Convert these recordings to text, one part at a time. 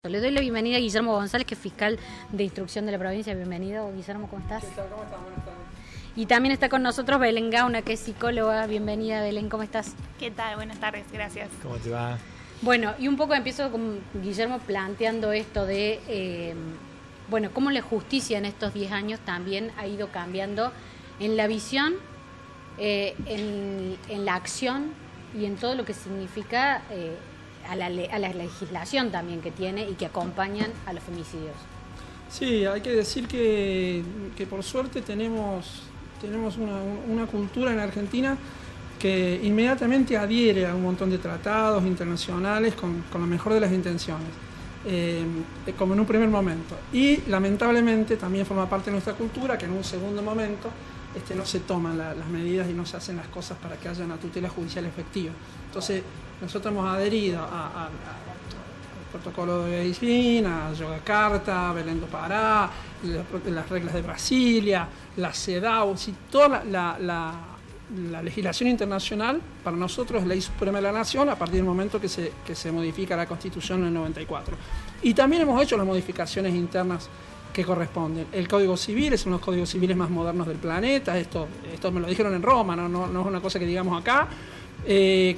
Le doy la bienvenida a Guillermo González, que es fiscal de instrucción de la provincia. Bienvenido, Guillermo, ¿cómo estás? ¿Qué tal? ¿Cómo estás? Buenas tardes. Y también está con nosotros Belén Gauna, que es psicóloga. Bienvenida, Belén, ¿cómo estás? ¿Qué tal? Buenas tardes, gracias. ¿Cómo te va? Bueno, y un poco empiezo con Guillermo planteando esto de, cómo la justicia en estos 10 años también ha ido cambiando en la visión, en la acción y en todo lo que significa a la legislación también que tiene y que acompañan a los femicidios. Sí, hay que decir que por suerte tenemos una cultura en Argentina que inmediatamente adhiere a un montón de tratados internacionales con la mejor de las intenciones, como en un primer momento. Y lamentablemente también forma parte de nuestra cultura que en un segundo momento no se toman las medidas y no se hacen las cosas para que haya una tutela judicial efectiva. Entonces, nosotros hemos adherido al protocolo de Beijing, a Yogyakarta, Belém do Pará, las reglas de Brasilia, la CEDAW, toda la legislación internacional para nosotros es ley suprema de la nación a partir del momento que se modifica la Constitución en el 94. Y también hemos hecho las modificaciones internas que corresponden. El Código Civil es uno de los códigos civiles más modernos del planeta, esto me lo dijeron en Roma, no es una cosa que digamos acá,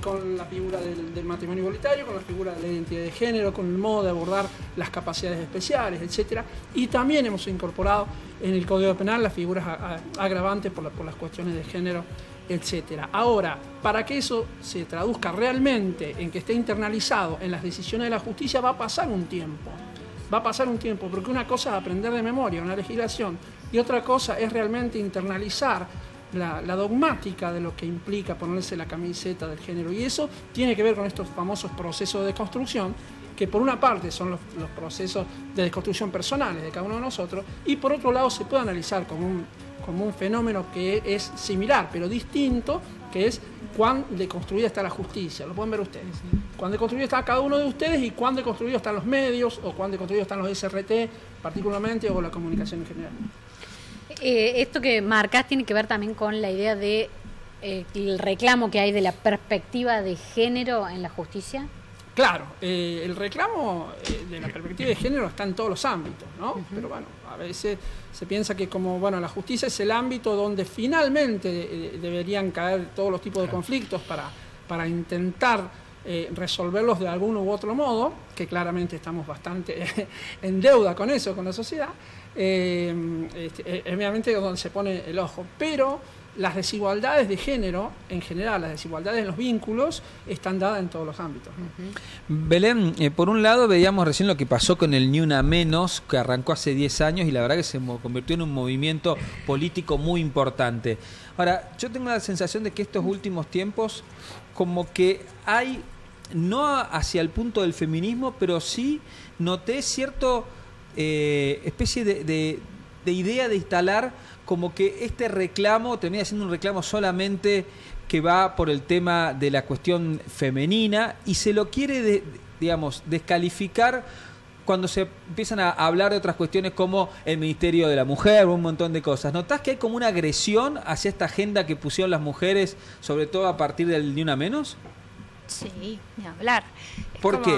con la figura del matrimonio igualitario, con la figura de la identidad de género, con el modo de abordar las capacidades especiales, etc. Y también hemos incorporado en el Código Penal las figuras agravantes por las cuestiones de género, etc. Ahora, para que eso se traduzca realmente en que esté internalizado en las decisiones de la justicia, va a pasar un tiempo. Porque una cosa es aprender de memoria una legislación y otra cosa es realmente internalizar la dogmática de lo que implica ponerse la camiseta del género. Y eso tiene que ver con estos famosos procesos de desconstrucción, que por una parte son los procesos de desconstrucción personales de cada uno de nosotros, y por otro lado se puede analizar como un fenómeno que es similar, pero distinto, que es cuán deconstruida está la justicia. Lo pueden ver ustedes. Cuán deconstruido está cada uno de ustedes y cuán deconstruidos están los medios o cuán deconstruidos están los SRT particularmente o la comunicación en general. Esto que marcas tiene que ver también con la idea de el reclamo que hay de la perspectiva de género en la justicia. Claro, el reclamo de la perspectiva de género está en todos los ámbitos, ¿no? Pero bueno, a veces se piensa que la justicia es el ámbito donde finalmente deberían caer todos los tipos de conflictos para intentar resolverlos de algún u otro modo, que claramente estamos bastante en deuda con eso, con la sociedad, obviamente donde se pone el ojo, pero las desigualdades de género, en general, las desigualdades en los vínculos, están dadas en todos los ámbitos, ¿no? Belén, por un lado veíamos recién lo que pasó con el Ni Una Menos, que arrancó hace 10 años y la verdad que se convirtió en un movimiento político muy importante. Ahora, yo tengo la sensación de que estos últimos tiempos como que hay, no hacia el punto del feminismo, pero sí noté cierto especie de idea de instalar como que este reclamo termina siendo un reclamo solamente que va por el tema de la cuestión femenina y se lo quiere, descalificar cuando se empiezan a hablar de otras cuestiones como el Ministerio de la Mujer o un montón de cosas. ¿Notás que hay como una agresión hacia esta agenda que pusieron las mujeres, sobre todo a partir del Ni Una Menos? Sí, ni hablar. ¿Por qué?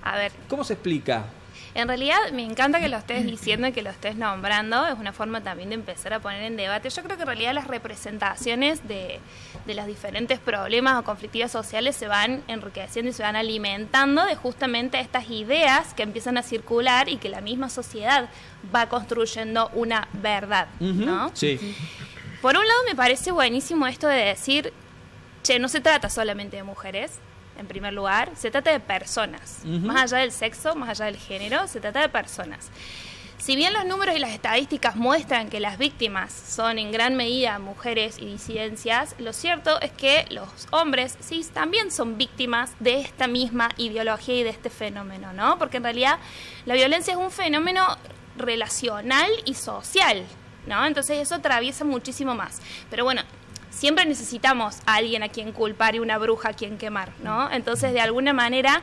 A ver, ¿cómo se explica? En realidad me encanta que lo estés diciendo y que lo estés nombrando, es una forma también de empezar a poner en debate. Yo creo que en realidad las representaciones de los diferentes problemas o conflictivas sociales se van enriqueciendo y se van alimentando de justamente estas ideas que empiezan a circular y que la misma sociedad va construyendo una verdad, ¿no? Sí. Por un lado me parece buenísimo esto de decir, no se trata solamente de mujeres. En primer lugar, se trata de personas, más allá del sexo, más allá del género, se trata de personas. Si bien los números y las estadísticas muestran que las víctimas son en gran medida mujeres y disidencias, lo cierto es que los hombres cis también son víctimas de esta misma ideología y de este fenómeno, ¿no? Porque en realidad la violencia es un fenómeno relacional y social, ¿no? Entonces eso atraviesa muchísimo más. Pero bueno, siempre necesitamos a alguien a quien culpar y una bruja a quien quemar, ¿no? Entonces, de alguna manera,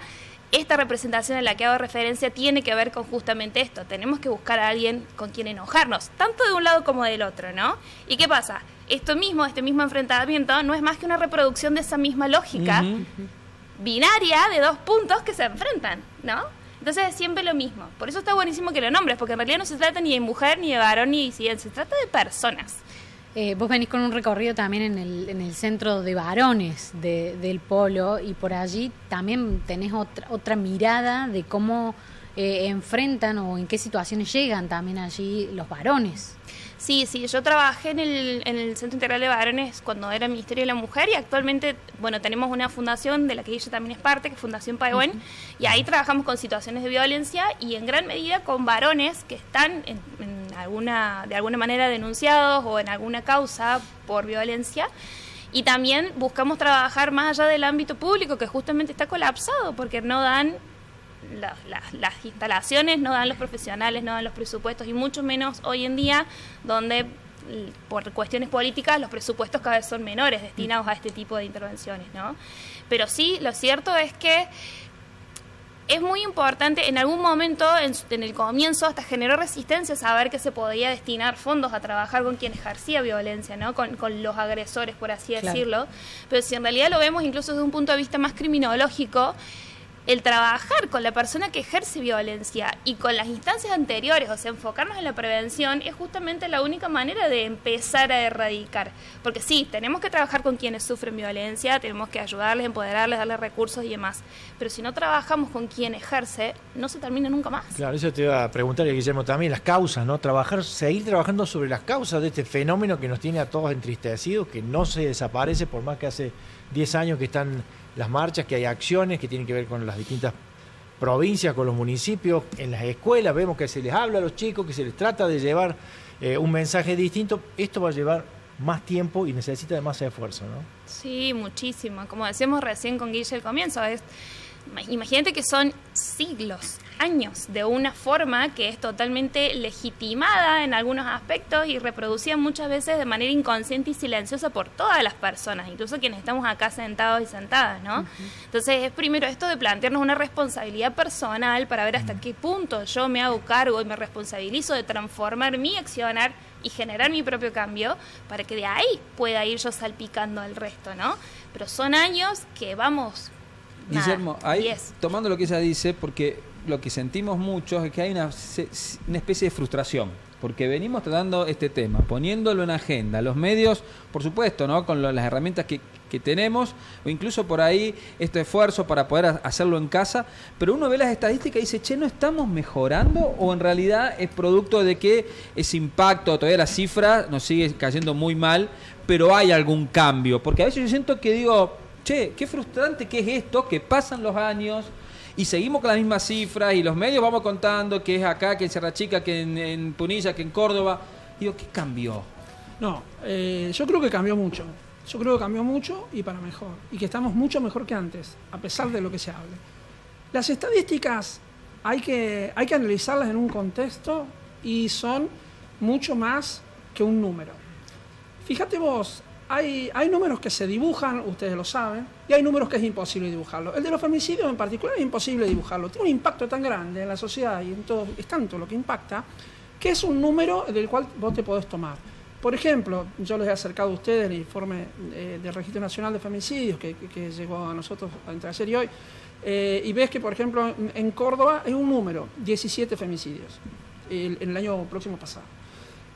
esta representación a la que hago referencia tiene que ver con justamente esto. Tenemos que buscar a alguien con quien enojarnos, tanto de un lado como del otro, ¿no? ¿Y qué pasa? Este mismo enfrentamiento no es más que una reproducción de esa misma lógica binaria de dos puntos que se enfrentan, ¿no? Entonces es siempre lo mismo. Por eso está buenísimo que lo nombres, porque en realidad no se trata ni de mujer, ni de varón, ni de disidente, se trata de personas. Vos venís con un recorrido también en el centro de varones del Polo, y por allí también tenés otra mirada de cómo enfrentan o en qué situaciones llegan también allí los varones. Sí, yo trabajé en el Centro Integral de Varones cuando era Ministerio de la Mujer, y actualmente, bueno, tenemos una fundación de la que ella también es parte, que es Fundación Paiwen, y ahí trabajamos con situaciones de violencia y en gran medida con varones que están de alguna manera denunciados o en alguna causa por violencia. Y también buscamos trabajar más allá del ámbito público, que justamente está colapsado porque no dan las instalaciones, no dan los profesionales, no dan los presupuestos, y mucho menos hoy en día, donde por cuestiones políticas los presupuestos cada vez son menores destinados a este tipo de intervenciones, ¿no? Pero sí, lo cierto es que es muy importante, en algún momento, en el comienzo, hasta generó resistencia saber que se podía destinar fondos a trabajar con quien ejercía violencia, ¿no? Con los agresores, por así decirlo. Pero si en realidad lo vemos incluso desde un punto de vista más criminológico, el trabajar con la persona que ejerce violencia y con las instancias anteriores, o sea, enfocarnos en la prevención, es justamente la única manera de empezar a erradicar. Porque sí, tenemos que trabajar con quienes sufren violencia, tenemos que ayudarles, empoderarles, darles recursos y demás. Pero si no trabajamos con quien ejerce, no se termina nunca más. Claro, eso te iba a preguntar, Guillermo, también las causas, ¿no? Seguir trabajando sobre las causas de este fenómeno que nos tiene a todos entristecidos, que no se desaparece por más que hace 10 años que están las marchas, que hay acciones que tienen que ver con las distintas provincias, con los municipios, en las escuelas vemos que se les habla a los chicos, que se les trata de llevar un mensaje distinto. Esto va a llevar más tiempo y necesita de más esfuerzo, ¿no? Sí, muchísimo. Como decíamos recién con Guille al comienzo, imagínate que son siglos, años, de una forma que es totalmente legitimada en algunos aspectos y reproducida muchas veces de manera inconsciente y silenciosa por todas las personas, incluso quienes estamos acá sentados y sentadas, ¿no? Entonces es primero esto de plantearnos una responsabilidad personal para ver hasta qué punto yo me hago cargo y me responsabilizo de transformar mi accionar y generar mi propio cambio, para que de ahí pueda ir yo salpicando al resto, ¿no? Pero son años que vamos... Guillermo, ahí, tomando lo que ella dice, porque lo que sentimos muchos es que hay una especie de frustración, porque venimos tratando este tema, poniéndolo en agenda, los medios, por supuesto, ¿no? Con las herramientas que tenemos, o incluso por ahí este esfuerzo para poder hacerlo en casa, pero uno ve las estadísticas y dice, che, ¿no estamos mejorando? ¿O en realidad es producto de que ese impacto, todavía la cifra nos sigue cayendo muy mal, pero hay algún cambio? Porque a veces yo siento que digo, che, qué frustrante que es esto, que pasan los años y seguimos con las mismas cifras y los medios vamos contando que es acá, que en Sierra Chica, que en Punilla, que en Córdoba. Digo, ¿qué cambió? No, yo creo que cambió mucho. Yo creo que cambió mucho y para mejor. Y que estamos mucho mejor que antes, a pesar de lo que se hable. Las estadísticas hay que analizarlas en un contexto y son mucho más que un número. Fíjate vos, hay números que se dibujan, ustedes lo saben, y hay números que es imposible dibujarlo. El de los femicidios en particular es imposible dibujarlo. Tiene un impacto tan grande en la sociedad y en todo, es tanto lo que impacta, que es un número del cual vos te podés tomar. Por ejemplo, yo les he acercado a ustedes el informe del Registro Nacional de Femicidios que llegó a nosotros entre ayer y hoy, y ves que, por ejemplo, en Córdoba es un número, 17 femicidios, en el año próximo pasado.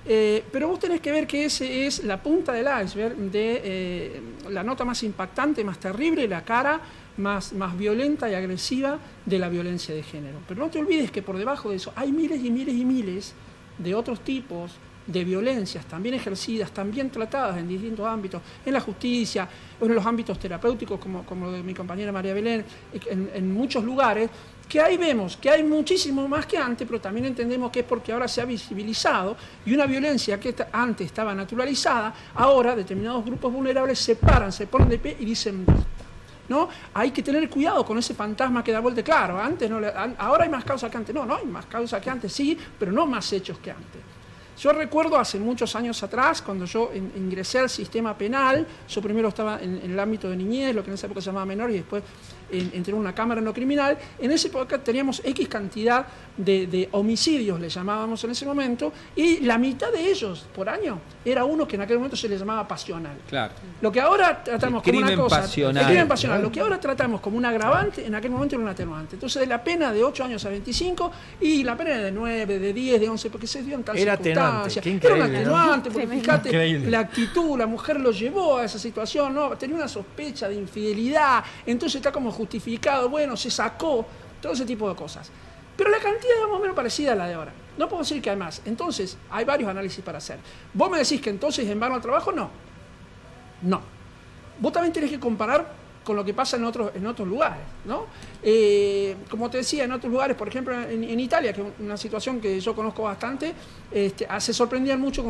Pero vos tenés que ver que ese es la punta del iceberg de la nota más impactante, más terrible, la cara más violenta y agresiva de la violencia de género. Pero no te olvides que por debajo de eso hay miles y miles y miles de otros tipos de violencias también ejercidas, también tratadas en distintos ámbitos, en la justicia, o en los ámbitos terapéuticos, como lo de mi compañera María Belén, en muchos lugares, que ahí vemos que hay muchísimo más que antes, pero también entendemos que es porque ahora se ha visibilizado y una violencia que antes estaba naturalizada, ahora determinados grupos vulnerables se paran, se ponen de pie y dicen basta, ¿no? Hay que tener cuidado con ese fantasma que da vuelta. Claro, antes ahora hay más causa que antes. No hay más causa que antes, sí, pero no más hechos que antes. Yo recuerdo hace muchos años atrás, cuando yo ingresé al sistema penal, yo primero estaba en el ámbito de niñez, lo que en esa época se llamaba menor, y después entré en una cámara no criminal. En esa época teníamos X cantidad de homicidios, le llamábamos en ese momento, y la mitad de ellos por año era uno que en aquel momento se le llamaba pasional. Claro. Lo que ahora tratamos como una cosa... Pasional. El crimen pasional. Lo que ahora tratamos como un agravante, en aquel momento era un atenuante. Entonces, de la pena de 8 años a 25, y la pena de 9, de 10, de 11, porque se dio en tal circunstancia. Era un atenuante, porque fíjate, la actitud, la mujer lo llevó a esa situación, ¿no? Tenía una sospecha de infidelidad, entonces está como justificado, bueno, se sacó, todo ese tipo de cosas. Pero la cantidad es más o menos parecida a la de ahora. No puedo decir que hay más. Entonces, hay varios análisis para hacer. ¿Vos me decís que entonces en vano al trabajo? No. No. Vos también tenés que comparar con lo que pasa en otros lugares, ¿no? Como te decía, en otros lugares, por ejemplo en Italia, que es una situación que yo conozco bastante, se sorprendían mucho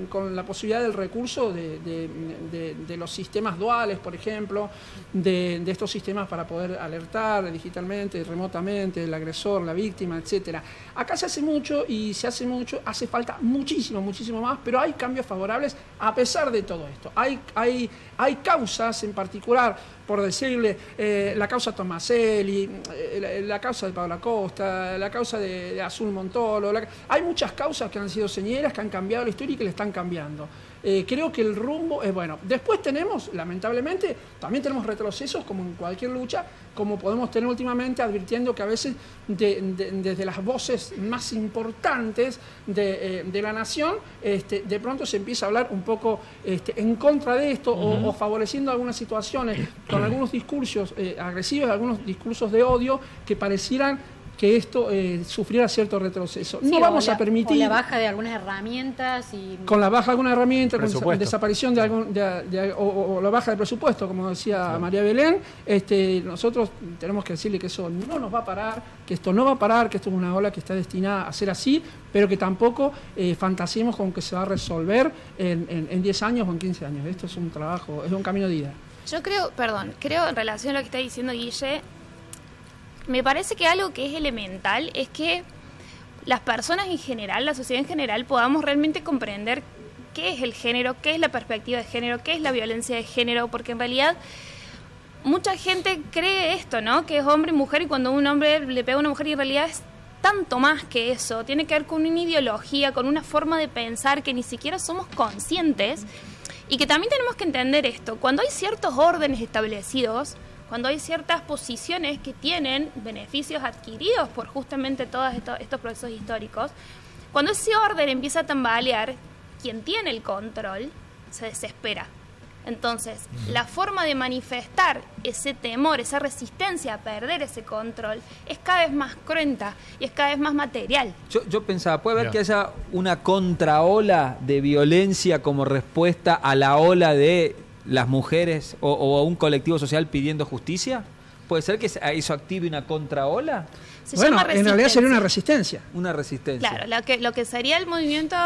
con la posibilidad del recurso de los sistemas duales, por ejemplo, de estos sistemas para poder alertar digitalmente, remotamente, el agresor, la víctima, etcétera. Acá se hace mucho y se hace mucho, hace falta muchísimo, muchísimo más, pero hay cambios favorables a pesar de todo esto. Hay causas en particular, por decirle, la causa Tomaselli, la causa de Pablo Acosta, la causa de Azul Montolo. Hay muchas causas que han sido señeras, que han cambiado la historia y que le están cambiando. Creo que el rumbo es bueno. Después tenemos, lamentablemente, también tenemos retrocesos como en cualquier lucha, como podemos tener últimamente, advirtiendo que a veces desde las voces más importantes de la nación, de pronto se empieza a hablar un poco en contra de esto o favoreciendo algunas situaciones con algunos discursos agresivos, algunos discursos de odio que parecieran que esto sufriera cierto retroceso. Sí, no vamos a permitir... Con la baja de algunas herramientas y... Con la baja de alguna herramienta, con desaparición o la baja de presupuesto, como decía María Belén, nosotros tenemos que decirle que eso no nos va a parar, que esto no va a parar, que esto es una ola que está destinada a ser así, pero que tampoco fantasiemos con que se va a resolver en 10 años o en 15 años. Esto es un trabajo, es un camino de ida. Yo creo en relación a lo que está diciendo Guille, me parece que algo que es elemental es que las personas en general, la sociedad en general, podamos realmente comprender qué es el género, qué es la perspectiva de género, qué es la violencia de género, porque en realidad mucha gente cree esto, ¿no? Que es hombre y mujer, y cuando un hombre le pega a una mujer, y en realidad es tanto más que eso, tiene que ver con una ideología, con una forma de pensar que ni siquiera somos conscientes, y que también tenemos que entender esto. Cuando hay ciertos órdenes establecidos, cuando hay ciertas posiciones que tienen beneficios adquiridos por justamente todos estos procesos históricos, cuando ese orden empieza a tambalear, quien tiene el control se desespera. Entonces, la forma de manifestar ese temor, esa resistencia a perder ese control, es cada vez más cruenta y es cada vez más material. Yo pensaba, ¿puede haber que haya una contraola de violencia como respuesta a la ola de las mujeres o a un colectivo social pidiendo justicia? ¿Puede ser que eso active una contraola? Bueno, en realidad sería una resistencia. Una resistencia. Claro, lo que sería el movimiento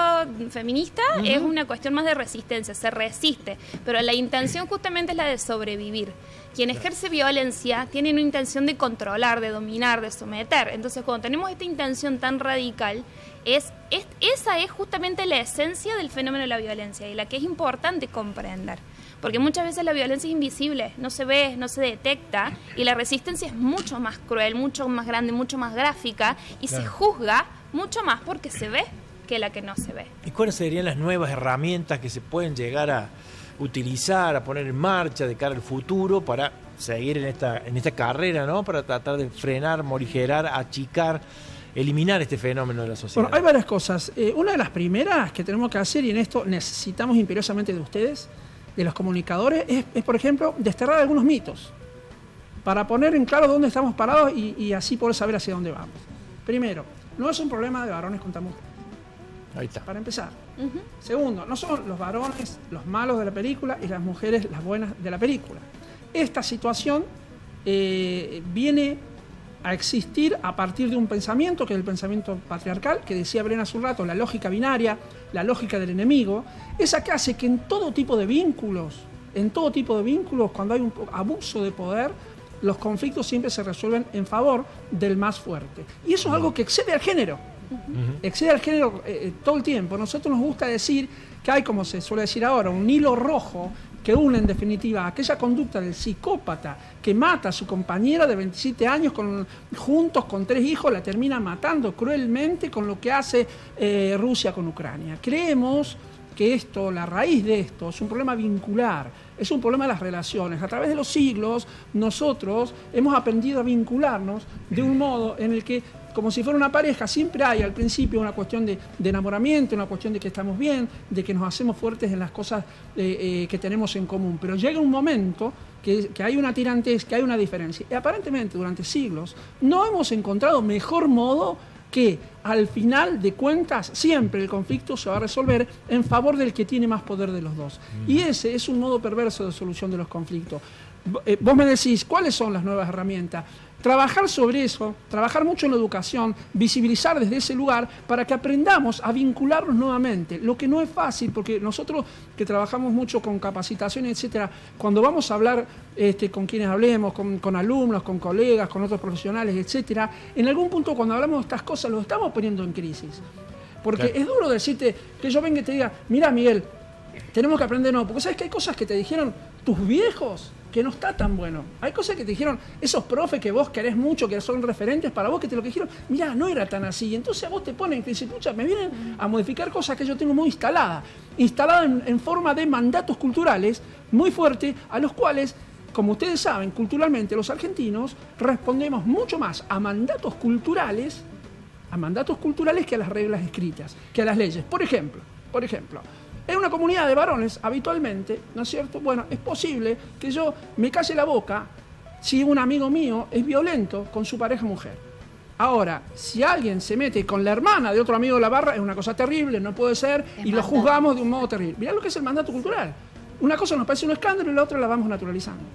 feminista es una cuestión más de resistencia, se resiste, pero la intención justamente es la de sobrevivir. Quien ejerce violencia tiene una intención de controlar, de dominar, de someter. Entonces, cuando tenemos esta intención tan radical, esa es justamente la esencia del fenómeno de la violencia y la que es importante comprender. Porque muchas veces la violencia es invisible, no se ve, no se detecta, y la resistencia es mucho más cruel, mucho más grande, mucho más gráfica, y se juzga mucho más porque se ve que la que no se ve. ¿Y cuáles serían las nuevas herramientas que se pueden llegar a utilizar, a poner en marcha de cara al futuro para seguir en esta carrera, ¿no? Para tratar de frenar, morigerar, achicar, eliminar este fenómeno de la sociedad? Bueno, hay varias cosas. Una de las primeras que tenemos que hacer, y en esto necesitamos imperiosamente de ustedes, de los comunicadores, es, por ejemplo, desterrar algunos mitos para poner en claro dónde estamos parados y así poder saber hacia dónde vamos. Primero, no es un problema de varones contra mujeres. Ahí está. Para empezar. Segundo, no son los varones los malos de la película y las mujeres las buenas de la película. Esta situación viene a existir a partir de un pensamiento, que es el pensamiento patriarcal, que decía Belén hace un rato, la lógica binaria, la lógica del enemigo, esa que hace que en todo tipo de vínculos, cuando hay un abuso de poder, los conflictos siempre se resuelven en favor del más fuerte. Y eso es algo que excede al género. Excede al género todo el tiempo. Nosotros nos gusta decir que hay, como se suele decir ahora, un hilo rojo que une en definitiva aquella conducta del psicópata que mata a su compañera de 27 años juntos con 3 hijos, la termina matando cruelmente con lo que hace Rusia con Ucrania. Creemos que esto, la raíz de esto, es un problema vincular, es un problema de las relaciones. A través de los siglos, nosotros hemos aprendido a vincularnos de un modo en el que, como si fuera una pareja, siempre hay al principio una cuestión de enamoramiento, una cuestión de que estamos bien, de que nos hacemos fuertes en las cosas que tenemos en común. Pero llega un momento que hay una tirantez, que hay una diferencia. Y aparentemente durante siglos no hemos encontrado mejor modo que al final de cuentas siempre el conflicto se va a resolver en favor del que tiene más poder de los dos. Y ese es un modo perverso de solución de los conflictos. Vos me decís, ¿cuáles son las nuevas herramientas? Trabajar sobre eso, trabajar mucho en la educación, visibilizar desde ese lugar para que aprendamos a vincularnos nuevamente. Lo que no es fácil, porque nosotros que trabajamos mucho con capacitación, etcétera, cuando vamos a hablar con quienes hablemos, con alumnos, con colegas, con otros profesionales, etcétera, en algún punto cuando hablamos de estas cosas lo estamos poniendo en crisis. Porque es duro decirte que yo venga y te diga, mira Miguel, tenemos que aprender nuevo, porque sabes que hay cosas que te dijeron tus viejos que no está tan bueno. Hay cosas que te dijeron esos profes que vos querés mucho, que son referentes para vos, que te lo que dijeron, mirá, no era tan así. Y entonces a vos te ponen, que dicen, pucha, me vienen a modificar cosas que yo tengo muy instalada en forma de mandatos culturales muy fuertes, a los cuales, como ustedes saben, culturalmente los argentinos respondemos mucho más a mandatos culturales que a las reglas escritas, que a las leyes. Por ejemplo, en una comunidad de varones, habitualmente, ¿no es cierto? Bueno, es posible que yo me calle la boca si un amigo mío es violento con su pareja mujer. Ahora, si alguien se mete con la hermana de otro amigo de la barra, es una cosa terrible, no puede ser, y lo juzgamos de un modo terrible. Mirá lo que es el mandato cultural. Una cosa nos parece un escándalo y la otra la vamos naturalizando.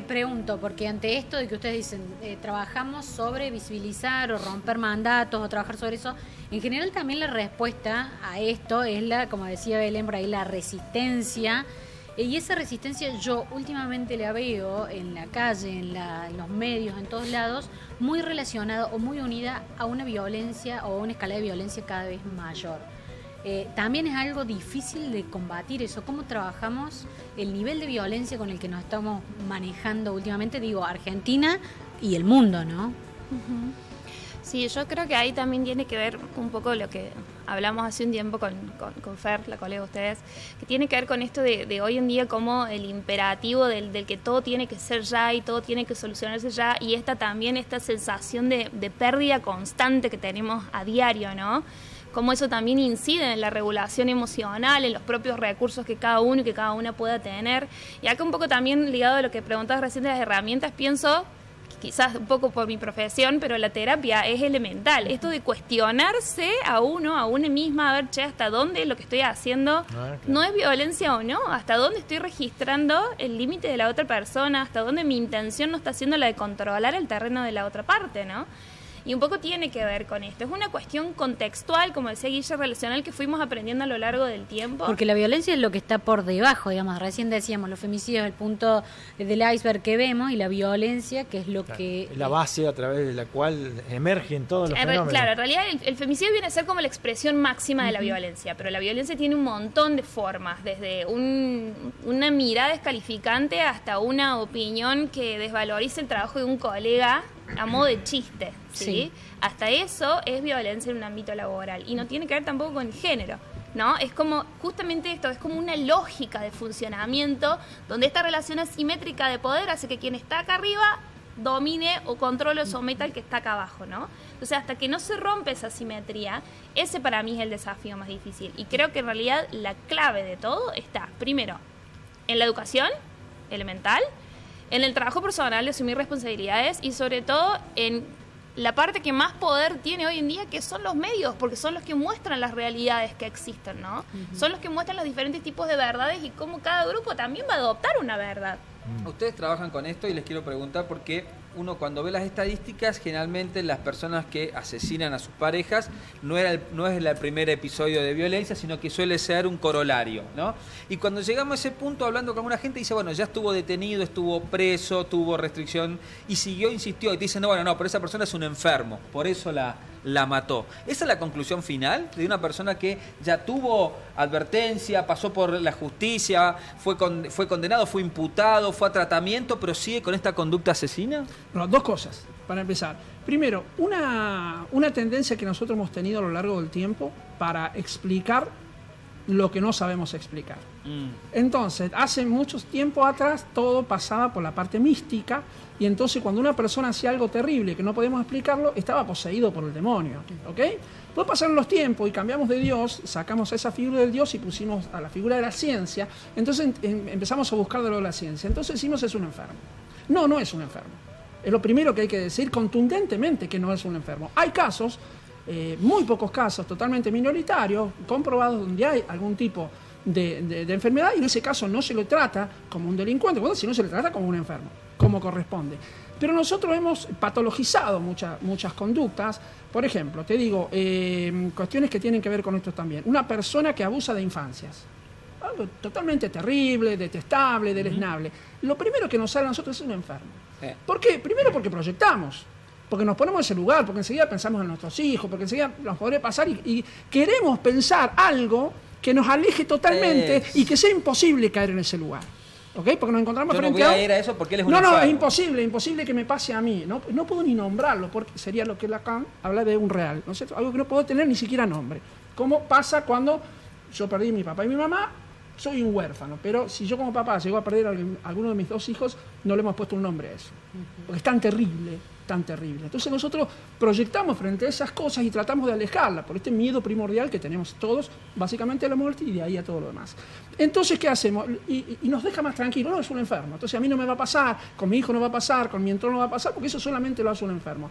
Pregunto, porque ante esto de que ustedes dicen, trabajamos sobre visibilizar o romper mandatos o trabajar sobre eso, en general también la respuesta a esto es como decía Belén por ahí, la resistencia. Y esa resistencia yo últimamente la veo en la calle, en los medios, en todos lados, muy relacionada o muy unida a una violencia o una escala de violencia cada vez mayor. También es algo difícil de combatir eso. ¿Cómo trabajamos el nivel de violencia con el que nos estamos manejando últimamente? Digo, Argentina y el mundo, ¿no? Sí, yo creo que ahí también tiene que ver un poco lo que hablamos hace un tiempo con Fer, la colega de ustedes, que tiene que ver con esto de hoy en día como el imperativo del que todo tiene que ser ya y todo tiene que solucionarse ya, y esta sensación de pérdida constante que tenemos a diario, ¿no? Cómo eso también incide en la regulación emocional, en los propios recursos que cada uno y que cada una pueda tener. Y acá un poco también ligado a lo que preguntabas recién de las herramientas, pienso, quizás un poco por mi profesión, pero la terapia es elemental. Esto de cuestionarse a una misma, a ver, che, hasta dónde lo que estoy haciendo no es violencia o no, hasta dónde estoy registrando el límite de la otra persona, hasta dónde mi intención no está siendo la de controlar el terreno de la otra parte, ¿no? Y un poco tiene que ver con esto. Es una cuestión contextual, como decía Guille, relacional, que fuimos aprendiendo a lo largo del tiempo. Porque la violencia es lo que está por debajo, digamos. Recién decíamos, los femicidios es el punto del iceberg que vemos, y la violencia, que es lo que... la base a través de la cual emergen todos los fenómenos. Claro, en realidad el femicidio viene a ser como la expresión máxima de la violencia, pero la violencia tiene un montón de formas, desde una mirada descalificante hasta una opinión que desvaloriza el trabajo de un colega a modo de chiste, ¿sí? Hasta eso es violencia en un ámbito laboral, y no tiene que ver tampoco con el género, ¿no? Es como, justamente esto, es como una lógica de funcionamiento donde esta relación asimétrica de poder hace que quien está acá arriba domine o controle o someta al que está acá abajo, ¿no? Entonces, hasta que no se rompe esa simetría, ese para mí es el desafío más difícil. Y creo que en realidad la clave de todo está, primero, en la educación elemental, en el trabajo personal de asumir responsabilidades, y sobre todo en la parte que más poder tiene hoy en día, que son los medios, porque son los que muestran las realidades que existen, ¿no? Son los que muestran los diferentes tipos de verdades y cómo cada grupo también va a adoptar una verdad. Ustedes trabajan con esto y les quiero preguntar porque uno cuando ve las estadísticas, generalmente las personas que asesinan a sus parejas no es el primer episodio de violencia, sino que suele ser un corolario, ¿no? Y cuando llegamos a ese punto hablando con alguna gente dice, bueno, ya estuvo detenido, estuvo preso, tuvo restricción y siguió, insistió, y te dicen, no, bueno, no, pero esa persona es un enfermo, por eso la la mató. ¿Esa es la conclusión final de una persona que ya tuvo advertencia, pasó por la justicia, fue condenado, fue imputado, fue a tratamiento, pero sigue con esta conducta asesina? No, dos cosas, para empezar. Primero, una tendencia que nosotros hemos tenido a lo largo del tiempo para explicar lo que no sabemos explicar. Entonces, hace mucho tiempo atrás todo pasaba por la parte mística, y entonces cuando una persona hacía algo terrible que no podíamos explicarlo, estaba poseído por el demonio, ¿ok? Después pasaron los tiempos y cambiamos de Dios, sacamos esa figura del Dios y pusimos a la figura de la ciencia. Entonces empezamos a buscar de lo de la ciencia. Entonces decimos es un enfermo. No, no es un enfermo. Es lo primero que hay que decir contundentemente, que no es un enfermo. Hay casos, muy pocos casos, totalmente minoritarios, comprobados, donde hay algún tipo de enfermedad, y en ese caso no se le trata como un delincuente, bueno, sino se le trata como un enfermo, como corresponde. Pero nosotros hemos patologizado muchas conductas. Por ejemplo, te digo, cuestiones que tienen que ver con esto también. Una persona que abusa de infancias. Algo totalmente terrible, detestable, deleznable. Lo primero que nos sale a nosotros es un enfermo. ¿Por qué? Primero porque proyectamos. Porque nos ponemos en ese lugar, porque enseguida pensamos en nuestros hijos, porque enseguida nos podría pasar y queremos pensar algo que nos aleje totalmente y que sea imposible caer en ese lugar. ¿Ok? Porque nos encontramos frente a... Yo no voy a ir a eso porque él es un No, es imposible que me pase a mí. No puedo ni nombrarlo, porque sería lo que Lacan habla de un real, ¿no es cierto? Algo que no puedo tener ni siquiera nombre. ¿Cómo pasa cuando yo perdí a mi papá y mi mamá? Soy un huérfano, pero si yo como papá llego a perder a alguno de mis dos hijos, no le hemos puesto un nombre a eso. Porque es tan terrible, tan terrible. Entonces nosotros proyectamos frente a esas cosas y tratamos de alejarla por este miedo primordial que tenemos todos, básicamente a la muerte y de ahí a todo lo demás. Entonces, ¿qué hacemos? Y nos deja más tranquilos. No, es un enfermo. Entonces a mí no me va a pasar, con mi hijo no va a pasar, con mi entorno no va a pasar, porque eso solamente lo hace un enfermo.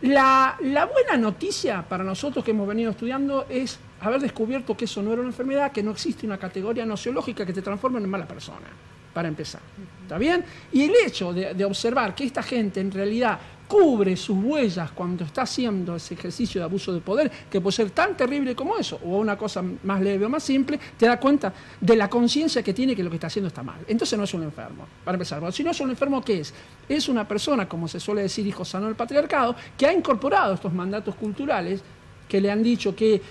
La buena noticia para nosotros que hemos venido estudiando es haber descubierto que eso no era una enfermedad, que no existe una categoría nociológica que te transforme en mala persona, para empezar. ¿Está bien? Y el hecho de observar que esta gente en realidad cubre sus huellas cuando está haciendo ese ejercicio de abuso de poder, que puede ser tan terrible como eso, o una cosa más leve o más simple, te da cuenta de la conciencia que tiene que lo que está haciendo está mal. Entonces no es un enfermo, para empezar. Bueno, si no es un enfermo, ¿qué es? Es una persona, como se suele decir, hijo sano del patriarcado, que ha incorporado estos mandatos culturales que le han dicho que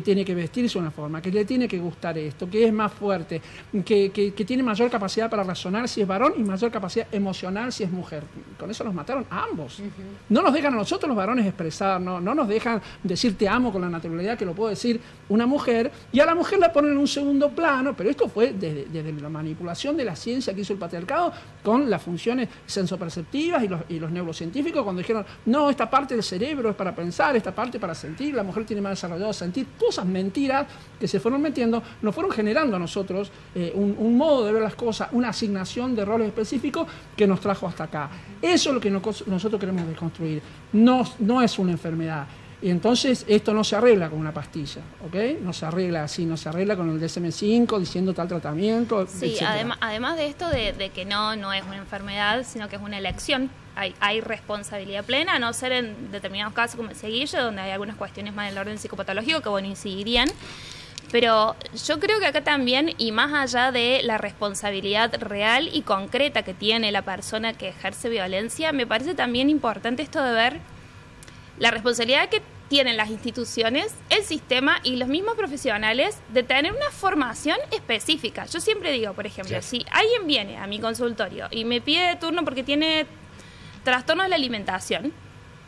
tiene que vestirse de una forma, que le tiene que gustar esto, que es más fuerte, que tiene mayor capacidad para razonar si es varón y mayor capacidad emocional si es mujer. Con eso nos mataron a ambos. No nos dejan a nosotros los varones expresar, no nos dejan decir te amo con la naturalidad que lo puede decir una mujer, y a la mujer la ponen en un segundo plano, pero esto fue desde la manipulación de la ciencia que hizo el patriarcado con las funciones sensoperceptivas y los neurocientíficos, cuando dijeron, no, esta parte del cerebro es para pensar, esta parte para sentir, la mujer tiene más desarrollado sentir. Todas esas mentiras que se fueron metiendo nos fueron generando a nosotros un modo de ver las cosas, una asignación de roles específicos que nos trajo hasta acá. Eso es lo que nosotros queremos desconstruir. No es una enfermedad. Y entonces esto no se arregla con una pastilla, ¿ok? No se arregla así, no se arregla con el DSM-5 diciendo tal tratamiento. Sí, además de esto de que no es una enfermedad, sino que es una elección. Hay responsabilidad plena, a no ser en determinados casos, como decía Guille, donde hay algunas cuestiones más del orden psicopatológico que, bueno, incidirían. Pero yo creo que acá también, y más allá de la responsabilidad real y concreta que tiene la persona que ejerce violencia, me parece también importante esto de ver la responsabilidad que tienen las instituciones, el sistema y los mismos profesionales de tener una formación específica. Yo siempre digo, por ejemplo, si alguien viene a mi consultorio y me pide turno porque tiene trastorno de la alimentación,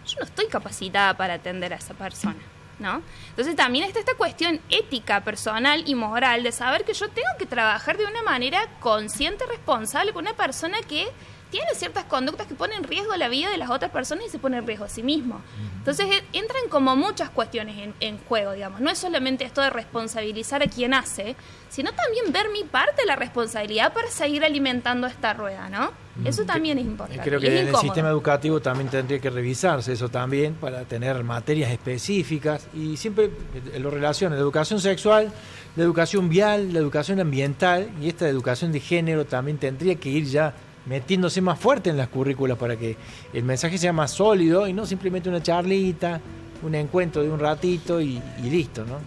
yo no estoy capacitada para atender a esa persona, ¿no? Entonces también está esta cuestión ética, personal y moral de saber que yo tengo que trabajar de una manera consciente y responsable con una persona que tiene ciertas conductas que ponen en riesgo la vida de las otras personas y se pone en riesgo a sí mismo. Entonces entran como muchas cuestiones en juego, digamos. No es solamente esto de responsabilizar a quien hace, sino también ver mi parte de la responsabilidad para seguir alimentando esta rueda, ¿no? Eso también es importante. Creo que en el sistema educativo también tendría que revisarse eso también para tener materias específicas y siempre lo relaciona, la educación sexual, la educación vial, la educación ambiental y esta educación de género también tendría que ir ya metiéndose más fuerte en las currículas para que el mensaje sea más sólido y no simplemente una charlita, un encuentro de un ratito y listo, ¿no?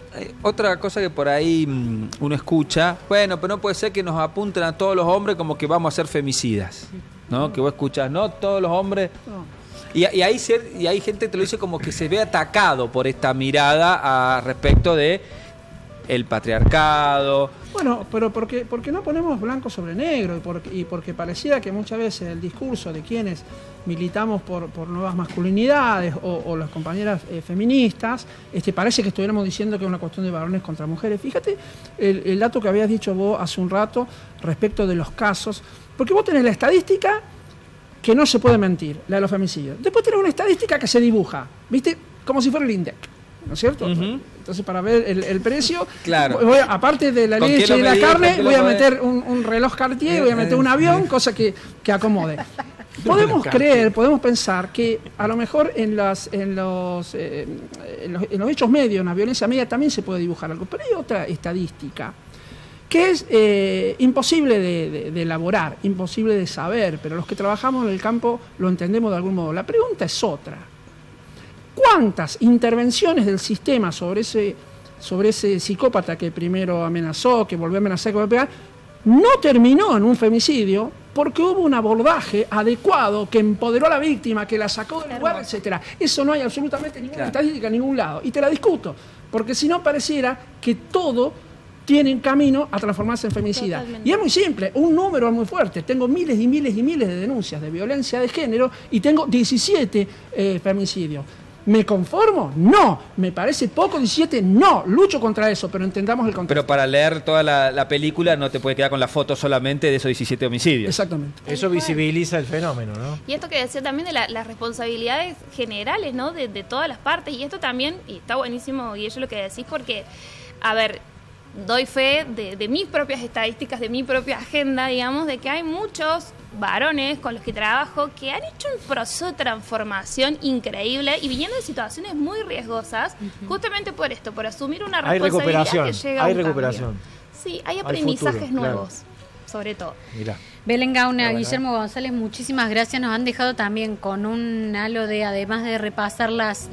Otra cosa que por ahí uno escucha, bueno, pero no puede ser que nos apunten a todos los hombres como que vamos a ser femicidas, ¿no? Que vos escuchás, no, todos los hombres... Y hay gente que te lo dice como que se ve atacado por esta mirada respecto de el patriarcado. Bueno, pero porque no ponemos blanco sobre negro y porque pareciera que muchas veces el discurso de quienes militamos por nuevas masculinidades o las compañeras feministas, parece que estuviéramos diciendo que es una cuestión de varones contra mujeres. Fíjate el dato que habías dicho vos hace un rato respecto de los casos, porque vos tenés la estadística que no se puede mentir, la de los femicidios. Después tenés una estadística que se dibuja, ¿viste? Como si fuera el INDEC, ¿no es cierto? Entonces, para ver el precio, claro. Aparte de la leche y la carne, voy a meter un reloj Cartier, voy a meter un avión, cosa que acomode. Podemos pensar que a lo mejor en los hechos medios, en la violencia media, también se puede dibujar algo. Pero hay otra estadística que es imposible de elaborar, imposible de saber, pero los que trabajamos en el campo lo entendemos de algún modo. La pregunta es otra. ¿Cuántas intervenciones del sistema sobre ese psicópata que primero amenazó, que volvió a amenazar, que volvió a pegar, no terminó en un femicidio porque hubo un abordaje adecuado que empoderó a la víctima, que la sacó del lugar, etcétera? Eso no hay absolutamente ninguna estadística en ningún lado. Y te la discuto, porque si no pareciera que todo tiene camino a transformarse en femicida. Totalmente. Y es muy simple, un número es muy fuerte. Tengo miles y miles y miles de denuncias de violencia de género y tengo 17 femicidios. ¿Me conformo? No. ¿Me parece poco 17? No. Lucho contra eso, pero entendamos el contexto. Pero para leer toda la película no te puede quedar con la foto solamente de esos 17 homicidios. Exactamente. Eso visibiliza el fenómeno, ¿no? Y esto que decía también de las responsabilidades generales, ¿no? De todas las partes. Y esto también, y está buenísimo, y eso es lo que decís, porque, a ver, doy fe de mis propias estadísticas, de mi propia agenda, digamos, de que hay muchos varones con los que trabajo que han hecho un proceso de transformación increíble y viniendo de situaciones muy riesgosas, justamente por esto, por asumir una responsabilidad que llega a un recuperación. cambio. Sí, hay aprendizajes futuro, nuevos, claro. Sobre todo. Mirá. Belén Gauna, Guillermo González, muchísimas gracias. Nos han dejado también con un halo de, además de repasar las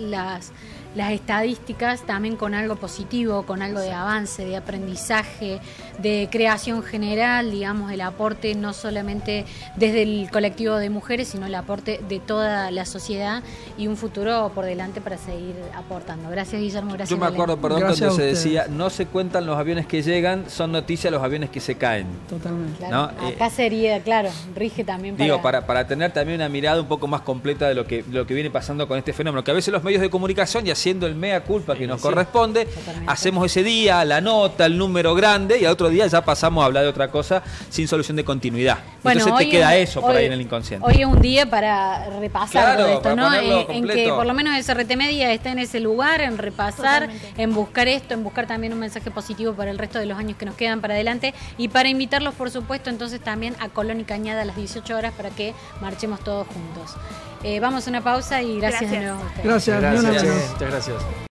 estadísticas, también con algo positivo, con algo de avance, de aprendizaje, de creación general, digamos, el aporte no solamente desde el colectivo de mujeres, sino el aporte de toda la sociedad y un futuro por delante para seguir aportando. Gracias, Guillermo, gracias. Yo me acuerdo, Belén. cuando se ustedes. decía, no se cuentan los aviones que llegan, son noticias los aviones que se caen. Totalmente. Claro, ¿no? acá sería, claro, rige también para... Digo, para tener también una mirada un poco más completa de lo que viene pasando con este fenómeno, que a veces los medios de comunicación, y haciendo el mea culpa que nos corresponde, totalmente, hacemos ese día, la nota, el número grande, y al otro día ya pasamos a hablar de otra cosa sin solución de continuidad. Bueno, entonces te queda eso por ahí en el inconsciente. Hoy es un día para repasar todo esto, ¿no? En que por lo menos SRT Media está en ese lugar, en repasar, totalmente, en buscar esto, en buscar también un mensaje positivo para el resto de los años que nos quedan para adelante y para invitarlos, por supuesto, entonces también a Colón y Cañada a las 18 horas para que marchemos todos juntos. Vamos a una pausa y gracias de nuevo a ustedes. Gracias. Muchas gracias.